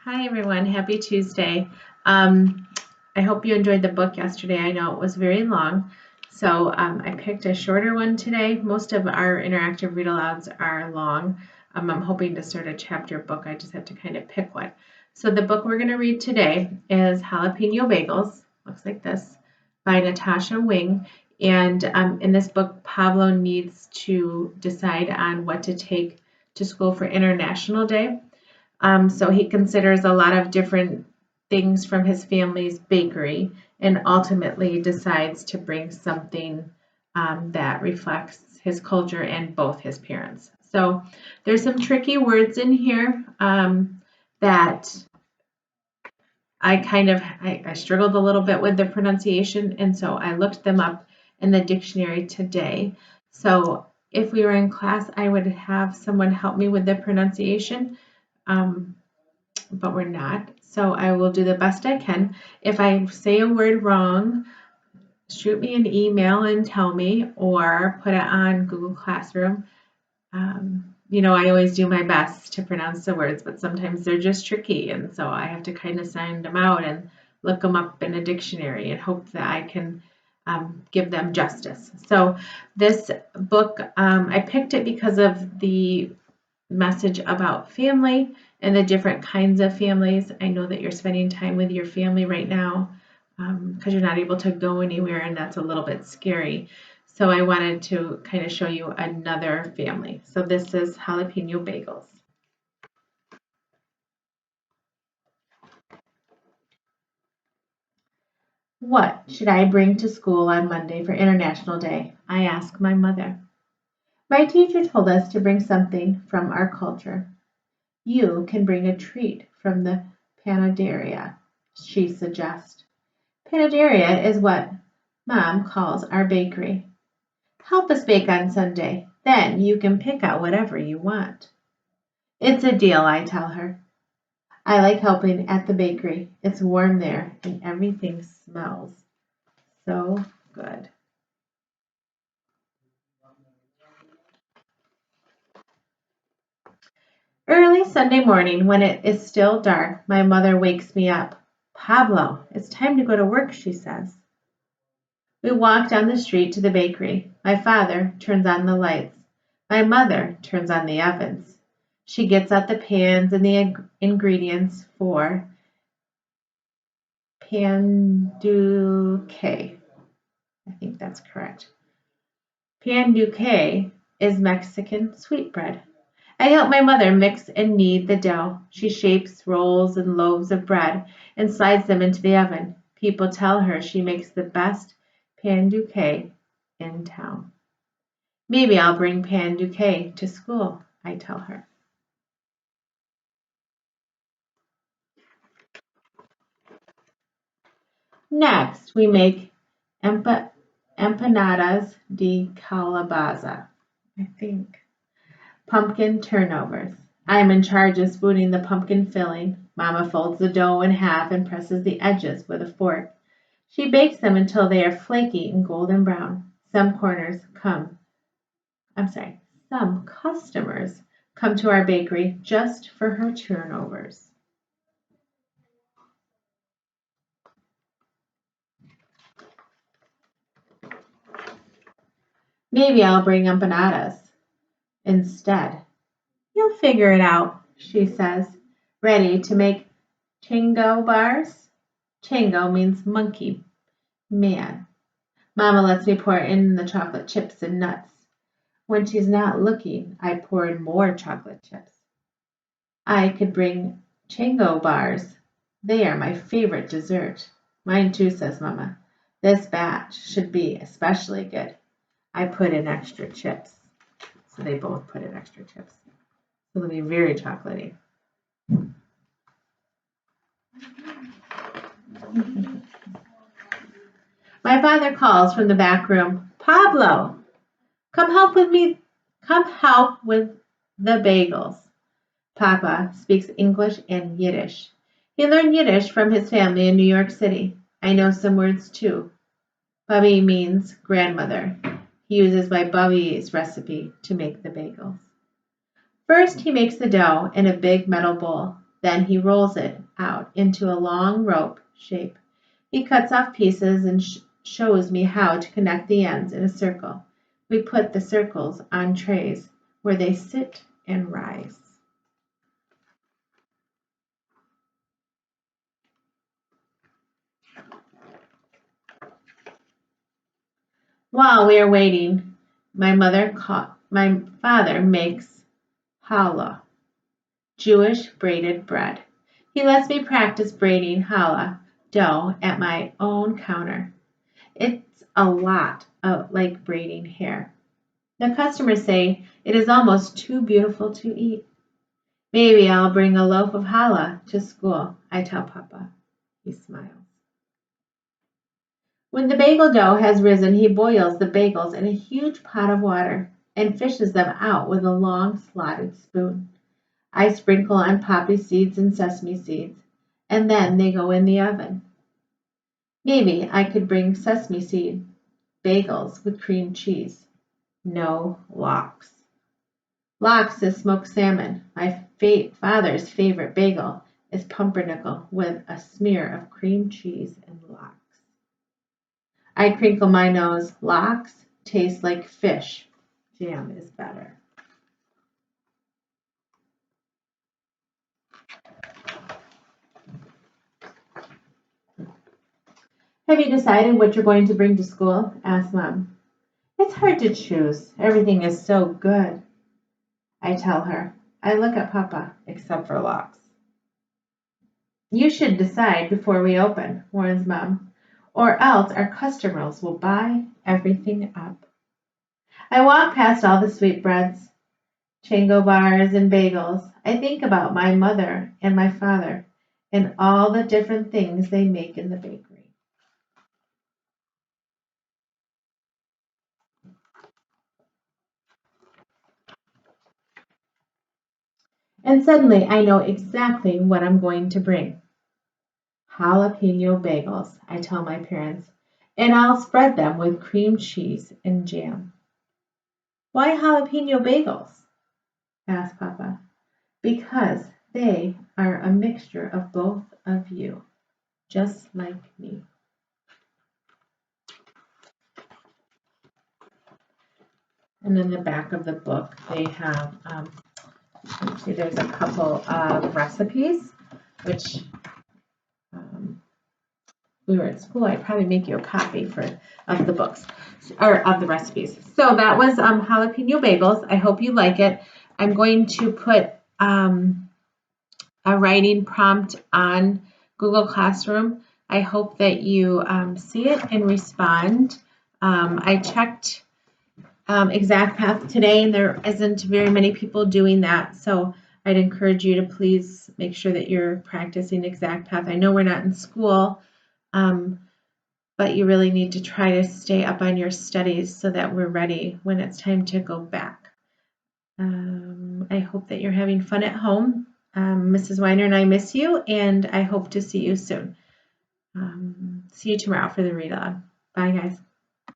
Hi everyone, happy Tuesday. Um, I hope you enjoyed the book yesterday. I know it was very long, so I picked a shorter one today. Most of our interactive read alouds are long. I'm hoping to start a chapter book. I just have to kind of pick one. So the book we're going to read today is Jalapeno Bagels, looks like this, by Natasha Wing. And in this book, Pablo needs to decide on what to take to school for International Day. So he considers a lot of different things from his family's bakery and ultimately decides to bring something that reflects his culture and both his parents. So there's some tricky words in here that I struggled a little bit with the pronunciation, and so I looked them up in the dictionary today. So if we were in class, I would have someone help me with the pronunciation. But we're not. So I will do the best I can. If I say a word wrong, shoot me an email and tell me, or put it on Google Classroom. I always do my best to pronounce the words, but sometimes they're just tricky, and so I have to kind of sound them out and look them up in a dictionary and hope that I can give them justice. So this book, I picked it because of the message about family and the different kinds of families. I know that you're spending time with your family right now because you're not able to go anywhere, and that's a little bit scary. So I wanted to kind of show you another family. So this is Jalapeno Bagels. What should I bring to school on Monday for International Day? I asked my mother. My teacher told us to bring something from our culture. You can bring a treat from the panaderia, she suggests. Panaderia is what Mom calls our bakery. Help us bake on Sunday. Then you can pick out whatever you want. It's a deal, I tell her. I like helping at the bakery. It's warm there and everything smells so good. Early Sunday morning, when it is still dark, my mother wakes me up. Pablo, it's time to go to work, she says. We walk down the street to the bakery. My father turns on the lights. My mother turns on the ovens. She gets out the pans and the ingredients for pan duque. I think that's correct. Pan duque is Mexican sweetbread. I help my mother mix and knead the dough. She shapes rolls and loaves of bread and slides them into the oven. People tell her she makes the best pan duque in town. Maybe I'll bring pan duque to school, I tell her. Next, we make empanadas de calabaza, I think. Pumpkin turnovers. I am in charge of spooning the pumpkin filling. Mama folds the dough in half and presses the edges with a fork. She bakes them until they are flaky and golden brown. Some customers come to our bakery just for her turnovers. Maybe I'll bring empanadas instead. You'll figure it out, she says, ready to make chango bars. Chango means monkey man. Mama lets me pour in the chocolate chips and nuts. When she's not looking, I pour in more chocolate chips. I could bring chango bars. They are my favorite dessert. Mine too, says Mama. This batch should be especially good. I put in extra chips. So they both put in extra chips. So they'll be very chocolatey. My father calls from the back room. Pablo, come help with me. Come help with the bagels. Papa speaks English and Yiddish. He learned Yiddish from his family in New York City. I know some words too. Bubby means grandmother. He uses my Bubby's recipe to make the bagels. First, he makes the dough in a big metal bowl. Then he rolls it out into a long rope shape. He cuts off pieces and shows me how to connect the ends in a circle. We put the circles on trays where they sit and rise. While we are waiting, my father makes challah, Jewish braided bread. He lets me practice braiding challah dough at my own counter. It's a lot like braiding hair. The customers say it is almost too beautiful to eat. Maybe I'll bring a loaf of challah to school, I tell Papa. He smiles. When the bagel dough has risen, he boils the bagels in a huge pot of water and fishes them out with a long slotted spoon. I sprinkle on poppy seeds and sesame seeds, and then they go in the oven. Maybe I could bring sesame seed bagels with cream cheese. No lox. Lox is smoked salmon. My father's favorite bagel is pumpernickel with a smear of cream cheese and lox. I crinkle my nose. Lox tastes like fish. Jam is better. Have you decided what you're going to bring to school? Asked Mom. It's hard to choose. Everything is so good. I tell her. I look at Papa, except for Lox. You should decide before we open, warns Mom, or else our customers will buy everything up. I walk past all the sweetbreads, chango bars, and bagels. I think about my mother and my father and all the different things they make in the bakery. And suddenly I know exactly what I'm going to bring. Jalapeno bagels, I tell my parents, and I'll spread them with cream cheese and jam. Why jalapeno bagels? Asked Papa. Because they are a mixture of both of you, just like me. And in the back of the book, they have, let's see, there's a couple of recipes, which we were at school, I'd probably make you a copy of the books or of the recipes. So that was jalapeno bagels. I hope you like it. I'm going to put a writing prompt on Google Classroom. I hope that you see it and respond. I checked ExactPath today, and there isn't very many people doing that. So I'd encourage you to please make sure that you're practicing ExactPath. I know we're not in school, but you really need to try to stay up on your studies so that we're ready when it's time to go back. I hope that you're having fun at home. Mrs. Weiner and I miss you, and I hope to see you soon. See you tomorrow for the read aloud. Bye, guys.